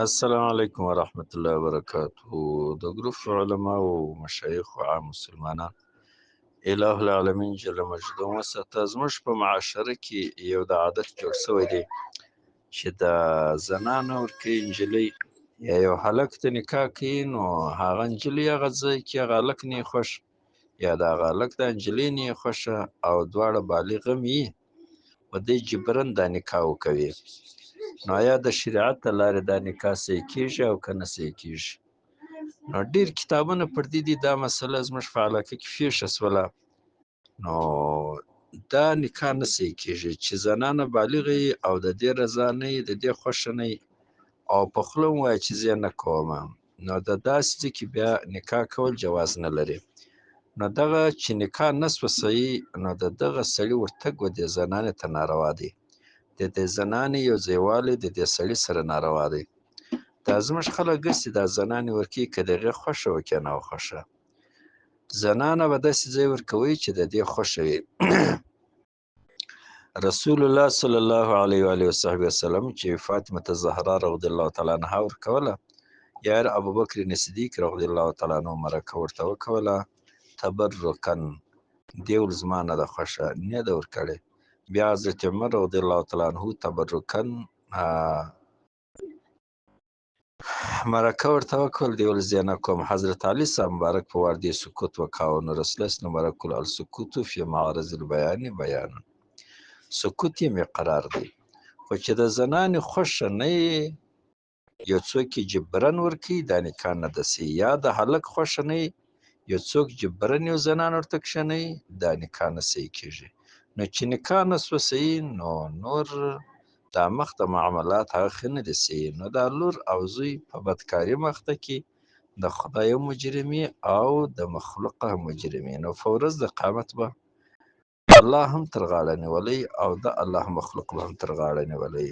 السلام علیکم ورحمت الله وبرکاته. د ګروپ علما او مشایخ او عام مسلمانان اله العالمین جل مجده وساته. زموږ په معاشره کې یو د عادت جوړ شوی دی چې د زنانه ورکوي نجلۍ یا یو هلک ته نکاح کوي، نو هغه نجلۍ هغه ځای کې هغه هلک نه یې خوښ یا د هغه هلک د نجلۍ نه یې خوښه او دواړه بالغ هم وي، په دې جبرن دا نکاح وکوي. نو آیا د شریعت د لارې دا نکاح صحیح کیږي او که نه صحیح کیږي؟ نو ډېر کتابونه پر دې دي. دا مسله زموږ په علاقه کې پیښه شوله، نو دا نکاح نه صحیح کیږي چې زنانه بالغه وي او د دې رضا نه وي، د دې خوښه نه وي او په خوله هم ووایي چې زه یې نه کومه، نو د داسې ځای کې بیا نکاح کول جواز نه لري. نو دغه چې نکاح نه سوه صحیح، نو د دغه سړي ورتګ و دې زنانې ته ناروا دی. د دې زنانې یو ځایوالی د دې سړي سره ناروا دی. دا زموږ خلک ګرځي دا زنانې ورکوي، که د هغې خوښه وه که نه خوښه. زنانه به داسې ځای ورکوئ چې د دې خوښه وي. رسول الله صلی الله علیه و آله وصحبه وسلم چې فاطمه الزهرا رضی الله تعالی عنها ورکوله، یا ابوبکر صدیق رضی الله تعالی عنه مرکه ورته وکوله تبرکن، دې ویل زما نه ده خوښه، نه ده ورکړې. بیا حضرت عمر رضی الله تعالی عنه تبرکن مرکه ورته وکړل، دی ویل زه یې نه کوم. حضرت علي صاحب مبارک په وار دې سکوت وکاوه، نو رسول الله مبارک ویل السکوت فی معرض البیان بیان، سکوت یې مقرار دی. خو چې د زنانې خوښه نه یې یو څوک یې جبرن ورکوي، دا نکاح نه ده صحیح. یا د هلک خوښه نه یې یو څوک جبرن یو زنان ورته کښېنوي، دا نکاح نه صحیح کېږي. نو چې نکاح نه سوه صحیح، نو نور دا مخ د معاملات هغه ښه نه دي صحیح. نو دا لور او زوی په بدکاري مخته کې د خدای هم مجرم او د مخلوقه هم مجرم، نو په ورځ د قیامت به الله هم تر غاړه نیولی او د الله مخلوق به هم تر غاړه نیولی.